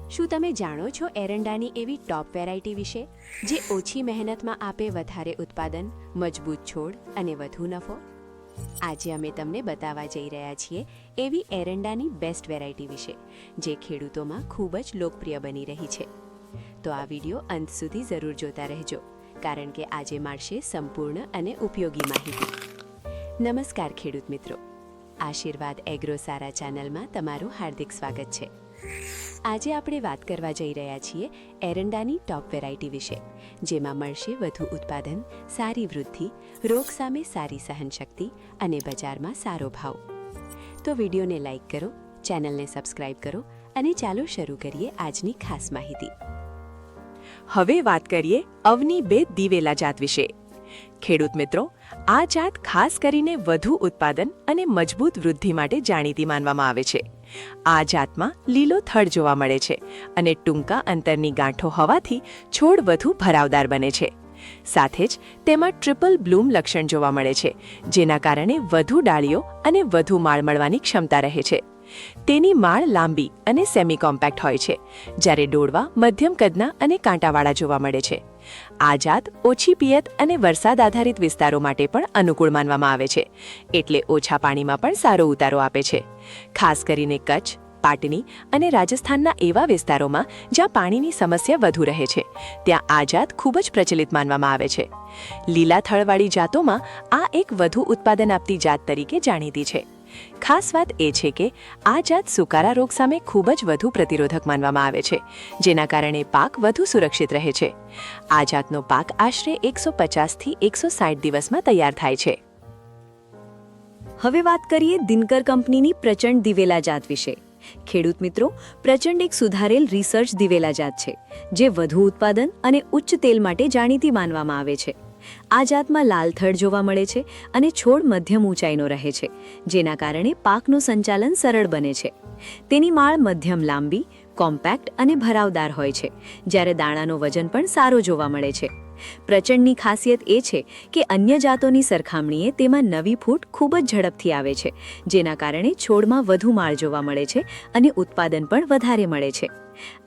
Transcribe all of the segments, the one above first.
શું તમે જાણો છો એરંડાની એવી ટોપ વેરાયટી વિશે જે ઓછી મહેનતમાં આપે વધારે ઉત્પાદન, મજબૂત છોડ અને વધુ નફો? આજે અમે તમને બતાવવા જઈ રહ્યા છીએ એવી એરંડાની બેસ્ટ વેરાયટી વિશે જે ખેડૂતોમાં ખૂબ જ લોકપ્રિય બની રહી છે. તો આ વિડીયો અંત સુધી જરૂર જોતા રહેજો, કારણ કે આજે મળશે સંપૂર્ણ અને ઉપયોગી માહિતી. નમસ્કાર ખેડૂત મિત્રો, આશીર્વાદ એગ્રો સારા ચેનલમાં તમારું હાર્દિક સ્વાગત છે. આજે આપણે વાત કરવા જઈ રહ્યા છીએ એરંડાની ટોપ વેરાયટી વિશે, જેમાં મળશે વધુ ઉત્પાદન, સારી વૃદ્ધિ, રોગ સામે સારી સહનશક્તિ અને બજારમાં સારો ભાવ. તો વિડીયોને લાઈક કરો, ચેનલને સબસ્ક્રાઇબ કરો અને ચાલો શરૂ કરીએ આજની ખાસ માહિતી. હવે વાત કરીએ અવની 2 દિવેલા જાત વિશે. ખેડૂત મિત્રો, આ જાત ખાસ કરીને વધુ ઉત્પાદન અને મજબૂત વૃદ્ધિ માટે જાણીતી માનવામાં આવે છે. આ જાતમાં લીલો થડ જોવા મળે છે અને ટૂંકા અંતરની ગાંઠો હોવાથી છોડ વધુ ભરાવદાર બને છે. સાથે જ તેમાં ટ્રિપલ બ્લૂમ લક્ષણ જોવા મળે છે, જેના કારણે વધુ ડાળીઓ અને વધુ માળ મળવાની ક્ષમતા રહે છે. તેની માળ લાંબી અને સેમી કોમ્પેક્ટ હોય છે, જ્યારે ડોડવા મધ્યમ કદના અને કાંટાવાળા જોવા મળે છે. આ જાત ઓછી પિયત અને વરસાદ આધારિત વિસ્તારો માટે પણ અનુકૂળ માનવામાં આવે છે, એટલે ઓછા પાણીમાં પણ સારો ઉતારો આપે છે. ખાસ કરીને કચ્છ, પાટણી અને રાજસ્થાનના એવા વિસ્તારોમાં જ્યાં પાણીની સમસ્યા વધુ રહે છે, ત્યાં આ જાત ખૂબ જ પ્રચલિત માનવામાં આવે છે. લીલા થળવાળી જાતોમાં આ એક વધુ ઉત્પાદન આપતી જાત તરીકે જાણીતી છે. ખાસ વાત એ છે કે આ જાત સુકારા રોગ સામે ખૂબ જ વધુ પ્રતિરોધક માનવામાં આવે છે, જેના કારણે પાક વધુ સુરક્ષિત રહે છે. આ જાતનો પાક આશરે 150 થી 160 દિવસમાં તૈયાર થાય છે. હવે વાત કરીએ દિનકર કંપનીની પ્રચંડ દિવેલા જાત વિશે. ખેડૂત મિત્રો, પ્રચંડ એક સુધારેલ રિસર્ચ દિવેલા જાત છે, જે વધુ ઉત્પાદન અને ઉચ્ચ તેલ માટે જાણીતી માનવામાં આવે છે. આ જાતમાં લાલ થડ જોવા મળે છે અને છોડ મધ્યમ ઊંચાઈનો રહે છે, જેના કારણે પાકનું સંચાલન સરળ બને છે. તેની માળ મધ્યમ લાંબી, કોમ્પેક્ટ અને ભરાવદાર હોય છે, જ્યારે દાણાનો વજન પણ સારો જોવા મળે છે. પ્રચંડની ખાસિયત એ છે કે અન્ય જાતોની સરખામણીએ તેમાં નવી ફૂટ ખૂબ જ ઝડપથી આવે છે, જેના કારણે છોડમાં વધુ માળ જોવા મળે છે અને ઉત્પાદન પણ વધારે મળે છે.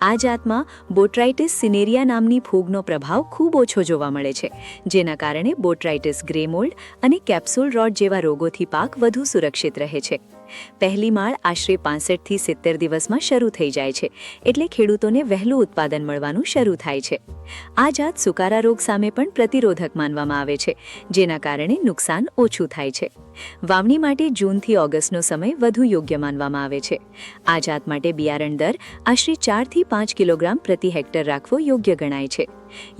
આ જાતમાં બોટ્રાઇટિસ સિનેરિયા નામની ફૂગનો પ્રભાવ ખૂબ ઓછો જોવા મળે છે, જેના કારણે બોટ્રાઇટિસ ગ્રે મોલ્ડ અને કેપ્સ્યુલ રોટ જેવા રોગોથી પાક વધુ સુરક્ષિત રહે છે. પહેલી માળ આશરે 65 થી 70 દિવસમાં શરૂ થઈ જાય છે, એટલે ખેડૂતોને વહેલું ઉત્પાદન મળવાનું શરૂ થાય છે. આ જાત સુકારા રોગ સામે પણ પ્રતિરોધક માનવામાં આવે છે, જેના કારણે નુકસાન ઓછું થાય છે. વાવણી માટે જૂનથી ઓગસ્ટનો સમય વધુ યોગ્ય માનવામાં આવે છે. આ જાત માટે બિયારણ દર આશરે 4 થી 5 કિલોગ્રામ પ્રતિ હેક્ટર રાખવો યોગ્ય ગણાય છે.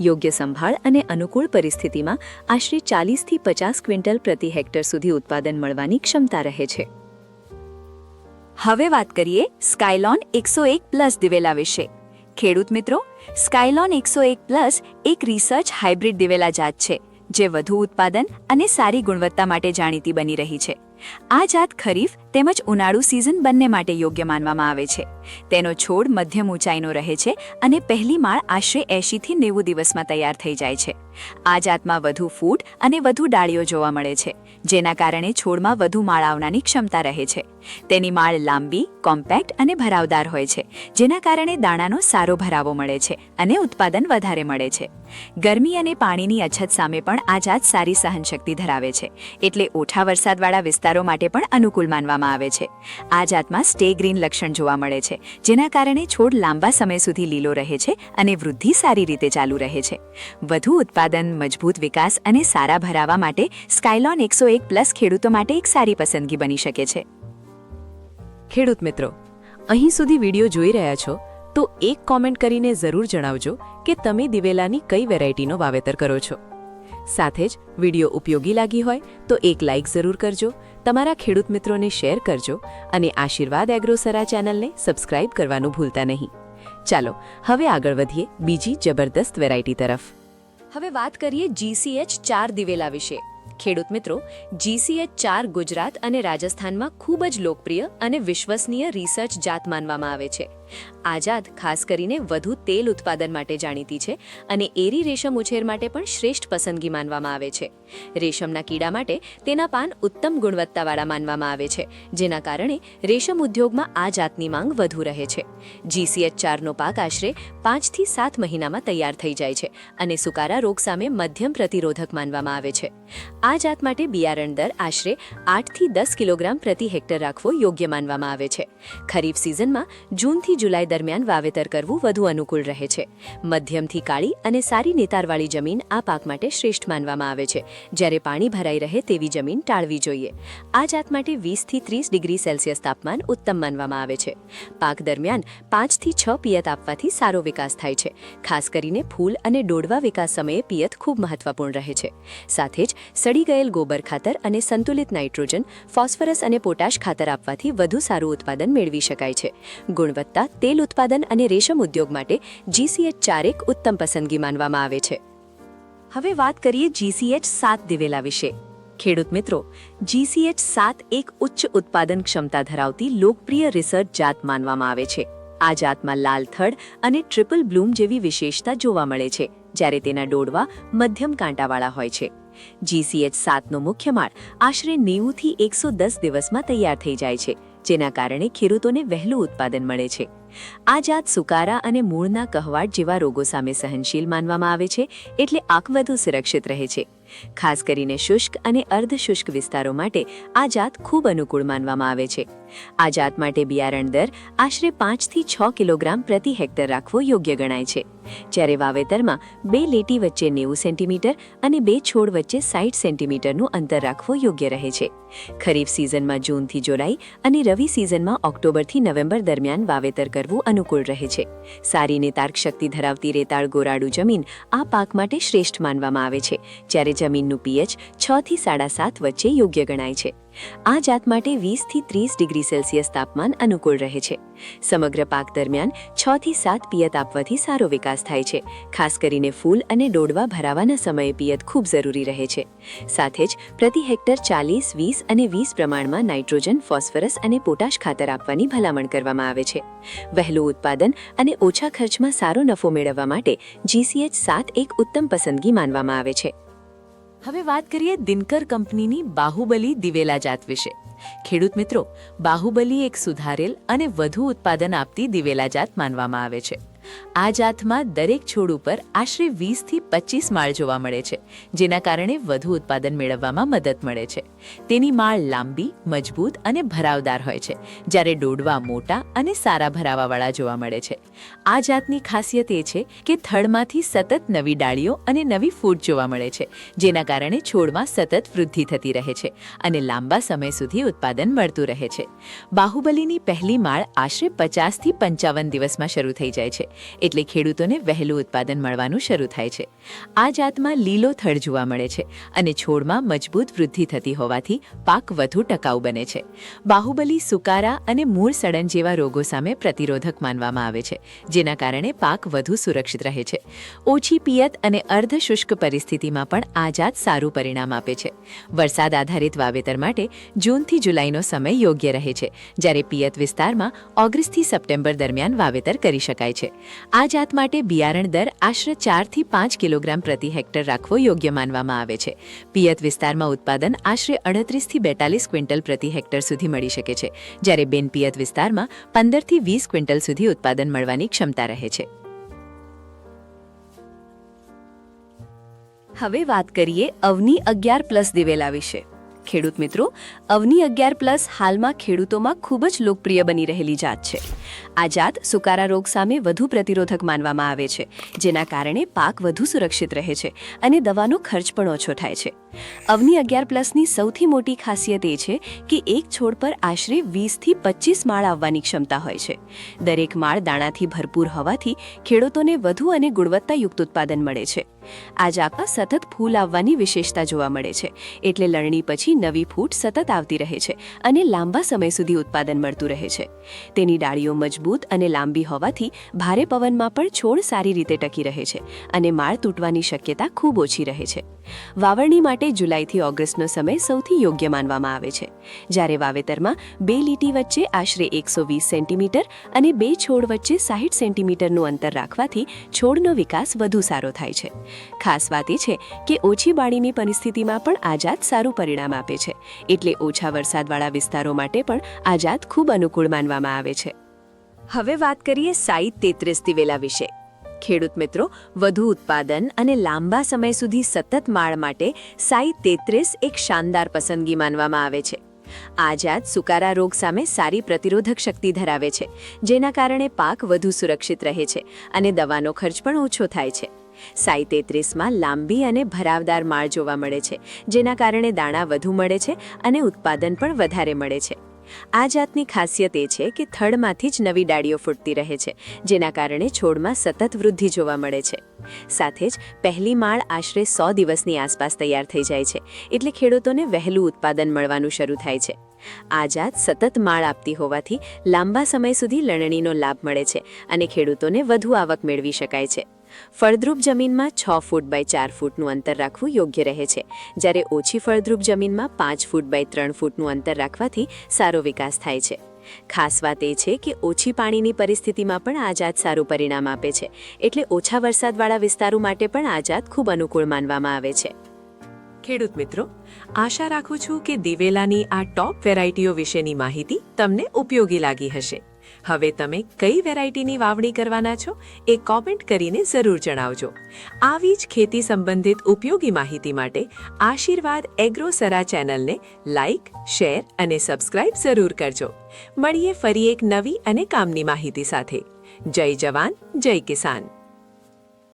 યોગ્ય સંભાળ અને અનુકૂળ પરિસ્થિતિમાં આશરે 40 થી 50 ક્વિન્ટલ પ્રતિ હેક્ટર સુધી ઉત્પાદન મળવાની ક્ષમતા રહે છે. હવે વાત કરીએ સ્કાયલોન 101+ દિવેલા વિશે. ખેડૂત મિત્રો, સ્કાયલોન 101+ એક રિસર્ચ હાઇબ્રિડ દિવેલા જાત છે, જે વધુ ઉત્પાદન અને સારી ગુણવત્તા માટે જાણીતી બની રહી છે. આ જાત ખરીફ તેમજ ઉનાળુ સિઝન બંને માટે યોગ્ય માનવામાં આવે છે. તેનો છોડ મધ્યમ ઊંચાઈનો રહે છે અને પહેલી માળ આશરે 80 થી 90 દિવસમાં તૈયાર થઈ જાય છે. આ જાતમાં વધુ ફૂટ અને વધુ ડાળીઓ જોવા મળે છે, જેના કારણે છોડમાં વધુ માળ આવવાની ક્ષમતા રહે છે. તેની માળ લાંબી, કોમ્પેક્ટ અને ભરાવદાર હોય છે, જેના કારણે દાણાનો સારો ભરાવો મળે છે અને ઉત્પાદન વધારે મળે છે. ગરમી અને પાણીની અછત સામે પણ આ જાત સારી સહનશક્તિ ધરાવે છે, એટલે ઓછા વરસાદવાળા વિસ્તારો માટે પણ અનુકૂળ માનવામાં આવે છે. આ જાતમાં સ્ટે ગ્રીન લક્ષણ જોવા મળે છે, જેના કારણે છોડ લાંબા સમય સુધી લીલો રહે છે અને વૃદ્ધિ સારી રીતે ચાલુ રહે છે. વધુ ઉત્પાદન, મજબૂત વિકાસ અને સારા ભરાવા માટે સ્કાયલોન 101+ ખેડૂતો માટે એક સારી પસંદગી બની શકે છે. ખેડૂત મિત્રો, અહીં સુધી વિડીયો જોઈ રહ્યા છો તો એક કોમેન્ટ કરીને જરૂર જણાવજો કે તમે દિવેલાની કઈ વેરાયટીનો વાવેતર કરો છો. સાથે જ વિડીયો ઉપયોગી લાગી હોય તો એક લાઇક જરૂર કરજો, તમારા ખેડૂત મિત્રોને શેર કરજો અને આશીર્વાદ એગ્રો સરા ચેનલને સબસ્ક્રાઇબ કરવાનું ભૂલતા નહીં. ચાલો હવે આગળ વધીએ બીજી જબરદસ્ત વેરાયટી તરફ. હવે વાત કરીએ GCH 4 દિવેલા વિશે. ખેડૂત મિત્રો, GCH 4 ગુજરાત અને રાજસ્થાનમાં ખૂબ જ લોકપ્રિય અને વિશ્વસનીય રિસર્ચ જાત માનવામાં આવે છે. આ જાત ખાસ કરીને વધુ તેલ ઉત્પાદન માટે જાણીતી છે અને એરી રેશમ ઉછેર માટે પણ શ્રેષ્ઠ પસંદગી માનવામાં આવે છે. રેશમના કીડા માટે તેના પાન ઉત્તમ ગુણવત્તાવાળા માનવામાં આવે છે, જેના કારણે રેશમ ઉદ્યોગમાં આ જાતની માંગ વધુ રહે છે. GCH4નો પાક આશરે 5 થી 7 મહિનામાં તૈયાર થઈ જાય છે અને સુકારા રોગ સામે મધ્યમ પ્રતિરોધક માનવામાં આવે છે. આ જાત માટે બિયારણ દર આશરે 8 થી 10 કિલોગ્રામ પ્રતિ હેક્ટર રાખવો યોગ્ય માનવામાં આવે છે. ખરીફ સિઝનમાં જૂનથી જુલાઈ દરમિયાન વાવેતર કરવું વધુ અનુકૂળ રહે છે. મધ્યમથી કાળી અને સારી નિતારવાળી જમીન આ પાક માટે શ્રેષ્ઠ માનવામાં આવે છે, જ્યારે પાણી ભરાઈ રહે તેવી જમીન ટાળવી જોઈએ. આ જાત માટે 20 થી 30 ડિગ્રી સેલ્સિયસ તાપમાન ઉત્તમ માનવામાં આવે છે. પાક દરમિયાન 5 થી 6 પિયત આપવાથી સારો વિકાસ થાય છે. ખાસ કરીને ફૂલ અને ડોડવા વિકાસ સમયે પિયત ખૂબ મહત્વપૂર્ણ રહે છે. સાથે જ સડી ગયેલ ગોબર ખાતર અને સંતુલિત નાઇટ્રોજન, ફોસ્ફરસ અને પોટાશ ખાતર આપવાથી વધુ સારું ઉત્પાદન મેળવી શકાય છે. ગુણવત્તા, તેલ ઉત્પાદન અને રેશમ ઉદ્યોગ માટે GCH4 એક ઉત્તમ પસંદગી માનવામાં આવે છે. હવે વાત કરીએ GCH7 દિવેલા વિશે. ખેડૂત મિત્રો, GCH7 એક ઉચ્ચ ઉત્પાદન ક્ષમતા ધરાવતી લોકપ્રિય રિસર્ચ જાત માનવામાં આવે છે. આ જાતમાં લાલ થડ અને ટ્રિપલ બ્લૂમ જેવી વિશેષતા જોવા મળે છે, જ્યારે તેના ડોડવા મધ્યમ કાંટાવાળા હોય છે. GCH7નો મુખ્ય માળ આશરે 90 થી 110 દિવસમાં તૈયાર થઈ જાય છે, જેના કારણે ખેડૂતોને વહેલું ઉત્પાદન મળે છે. આ જાત સુકારા અને મૂળના કહેવાટ જેવા રોગો સામે સહનશીલ માનવામાં આવે છે, એટલે આંક વધુ સુરક્ષિત રહે છે. ખાસ કરીને શુષ્ક અને અર્ધશુષ્ક વિસ્તારો માટે આ જાત ખૂબ અનુકૂળ માનવામાં આવે છે. આ જાત માટે બિયારણ દર આશરે 5 થી 6 કિલોગ્રામ પ્રતિ હેક્ટર રાખવો યોગ્ય ગણાય છે, જ્યારે વાવેતરમાં 2 લેટી વચ્ચે 90 સેન્ટીમીટર અને 2 છોડ વચ્ચે 60 સેન્ટીમીટરનું અંતર રાખવું યોગ્ય રહે છે. ખરીફ સિઝનમાં જૂનથી જુલાઈ અને રવિ સિઝનમાં ઓક્ટોબરથી નવેમ્બર દરમિયાન વાવેતર કરવું અનુકૂળ રહે છે. સારી નિતાર્ક શક્તિ ધરાવતી રેતાળ ગોરાડુ જમીન આ પાક માટે શ્રેષ્ઠ માનવામાં આવે છે, જ્યારે જમીનનું pH 6 થી 7.5 વચ્ચે યોગ્ય ગણાય છે. આ જાત માટે 20 થી 30 ડિગ્રી સેલ્સિયસ તાપમાન અનુકૂળ રહે છે. સમગ્ર પાક દરમિયાન 6 થી 7 પિયત આપવાથી સારો વિકાસ થાય છે. ખાસ કરીને ફૂલ અને ડોડવા ભરાવાના સમયે પિયત ખૂબ જરૂરી રહે છે. સાથે જ પ્રતિ હેક્ટર 40, 20 અને 20 પ્રમાણમાં નાઇટ્રોજન, ફોસ્ફરસ અને પોટાશ ખાતર આપવાની ભલામણ કરવામાં આવે છે. વહેલું ઉત્પાદન અને ઓછા ખર્ચમાં સારો નફો મેળવવા માટે GCH7 એક ઉત્તમ પસંદગી માનવામાં આવે છે. હવે વાત કરીએ દિનકર કંપનીની બાહુબલી દિવેલા જાત વિશે. ખેડૂત મિત્રો, બાહુબલી એક સુધારેલ અને વધુ ઉત્પાદન આપતી દિવેલા જાત માનવામાં આવે છે. આ જાતમાં દરેક છોડ ઉપર આશરે 20 થી 25 માળ જોવા મળે છે, જેના કારણે વધુ ઉત્પાદન મેળવવામાં મદદ મળે છે. તેની માળ લાંબી, મજબૂત અને ભરાવદાર હોય છે, જ્યારે ડોડવા મોટા અને સારા ભરાવાવાળા જોવા મળે છે. આ જાતની ખાસિયત એ છે કે થડમાંથી સતત નવી ડાળીઓ અને નવી ફૂટ જોવા મળે છે, જેના કારણે છોડમાં સતત વૃદ્ધિ થતી રહે છે અને લાંબા સમય સુધી ઉત્પાદન મળતું રહે છે. બાહુબલીની પહેલી માળ આશરે 50 થી 55 દિવસમાં શરૂ થઈ જાય છે, એટલે ખેડૂતોને વહેલું ઉત્પાદન મળવાનું શરૂ થાય છે. આ જાતમાં લીલો થડ જોવા મળે છે અને છોડમાં મજબૂત વૃદ્ધિ થતી હોવાથી પાક વધુ ટકાઉ બને છે. બાહુબલી સુકારા અને મૂળ સડન જેવા રોગો સામે પ્રતિરોધક માનવામાં આવે છે, જેના કારણે પાક વધુ સુરક્ષિત રહે છે. ઓછી પિયત અને અર્ધશુષ્ક પરિસ્થિતિમાં પણ આ જાત સારું પરિણામ આપે છે. વરસાદ આધારિત વાવેતર માટે જૂનથી જુલાઈનો સમય યોગ્ય રહે છે, જ્યારે પિયત વિસ્તારમાં ઓગસ્ટથી સપ્ટેમ્બર દરમિયાન વાવેતર કરી શકાય છે. આ જાત માટે બિયારણ દર આશરે 4 થી 5 કિલોગ્રામ પ્રતિ હેક્ટર રાખવો યોગ્ય માનવામાં આવે છે. પિયત વિસ્તારમાં ઉત્પાદન આશરે 38 થી 42 ક્વિન્ટલ પ્રતિ હેક્ટર સુધી મળી શકે છે, જ્યારે બિનપિયત વિસ્તારમાં 15 થી 20 ક્વિન્ટલ સુધી ઉત્પાદન મળવાની ક્ષમતા રહે છે. હવે વાત કરીએ અવની 11+ દિવેલા વિશે. ખેડૂત મિત્રો, અવની 11+ હાલમાં ખેડૂતોમાં ખૂબ જ લોકપ્રિય બની રહેલી જાત છે. આ જાત સુકારા રોગ સામે વધુ પ્રતિરોધક માનવામાં આવે છે, જેના કારણે પાક વધુ સુરક્ષિત રહે છે અને દવાનો ખર્ચ પણ ઓછો થાય છે. અવની 11+ની સૌથી મોટી ખાસિયત એ છે કે એક છોડ પર આશરે 20 થી 25 માળ આવવાની ક્ષમતા હોય છે. દરેક માળ દાણાથી ભરપૂર હોવાથી ખેડૂતોને વધુ અને ગુણવત્તાયુક્ત ઉત્પાદન મળે છે. આ જાતમાં સતત ફૂલ આવવાની વિશેષતા જોવા મળે છે, એટલે લણણી પછી નવી ફૂટ સતત આવતી રહે છે અને લાંબા સમય સુધી ઉત્પાદન મળતું રહે છે. તેની ડાળીઓ મજબૂત મજબૂત અને લાંબી હોવાથી ભારે પવનમાં પણ છોડ સારી રીતે ટકી રહે છે અને માળ તૂટવાની શક્યતા ખૂબ ઓછી રહે છે. વાવણી માટે જુલાઈથી ઓગસ્ટનો સમય સૌથી યોગ્ય માનવામાં આવે છે, જ્યારે વાવેતરમાં 2 લીટી વચ્ચે આશરે 120 સેન્ટીમીટર અને 2 છોડ વચ્ચે 60 સેન્ટીમીટરનું અંતર રાખવાથી છોડનો વિકાસ વધુ સારો થાય છે. ખાસ વાત એ છે કે ઓછી બાળીની પરિસ્થિતિમાં પણ આ જાત સારું પરિણામ આપે છે, એટલે ઓછા વરસાદવાળા વિસ્તારો માટે પણ આ જાત ખૂબ અનુકૂળ માનવામાં આવે છે. હવે વાત કરીએ સાઈ 33 દિવેલા વિશે. ખેડૂત મિત્રો, વધુ ઉત્પાદન અને લાંબા સમય સુધી સતત માળ માટે સાઈ 33 એક શાનદાર પસંદગી માનવામાં આવે છે. આ જાત સુકારા રોગ સામે સારી પ્રતિરોધક શક્તિ ધરાવે છે, જેના કારણે પાક વધુ સુરક્ષિત રહે છે અને દવાનો ખર્ચ પણ ઓછો થાય છે. સાઈ 33માં લાંબી અને ભરાવદાર માળ જોવા મળે છે, જેના કારણે દાણા વધુ મળે છે અને ઉત્પાદન પણ વધારે મળે છે. આ જાતની ખાસિયત એ છે કે થડમાંથી જ નવી ડાળીઓ ફૂટતી રહે છે, જેના કારણે છોડમાં સતત વૃદ્ધિ જોવા મળે છે. સાથે જ પહેલી માળ આશરે 100 દિવસની આસપાસ તૈયાર થઈ જાય છે, એટલે ખેડૂતોને વહેલું ઉત્પાદન મળવાનું શરૂ થાય છે. આ જાત સતત માળ આપતી હોવાથી લાંબા સમય સુધી લણણીનો લાભ મળે છે અને ખેડૂતોને વધુ આવક મેળવી શકાય છે. ફળદ્રુપ જમીનમાં 6 ફૂટ બાય 4 ફૂટનું અંતર રાખવું યોગ્ય રહે છે, જ્યારે ઓછી ફળદ્રુપ જમીનમાં 5 ફૂટ બાય 3 ફૂટનું અંતર રાખવાથી સારો વિકાસ થાય છે. ખાસ વાત એ છે કે ઓછી પાણીની પરિસ્થિતિમાં પણ આ જાત સારું પરિણામ આપે છે, એટલે ઓછા વરસાદવાળા વિસ્તારો માટે પણ આ જાત ખૂબ અનુકૂળ માનવામાં આવે છે. ખેડૂત મિત્રો, આશા રાખું છું કે દિવેલાની આ ટોપ વેરાયટીઓ વિશેની માહિતી તમને ઉપયોગી લાગી હશે. હવે તમે કઈ વેરાયટીની વાવણી કરવાના છો એ કોમેન્ટ કરીને જરૂર જણાવજો. આવી જ ખેતી સંબંધિત ઉપયોગી માહિતી માટે આશીર્વાદ એગ્રોસરા ચેનલને લાઇક, શેર અને સબસ્ક્રાઇબ જરૂર કરજો. મળીએ ફરી એક નવી અને કામની માહિતી સાથે. જય જવાન, જય કિસાન.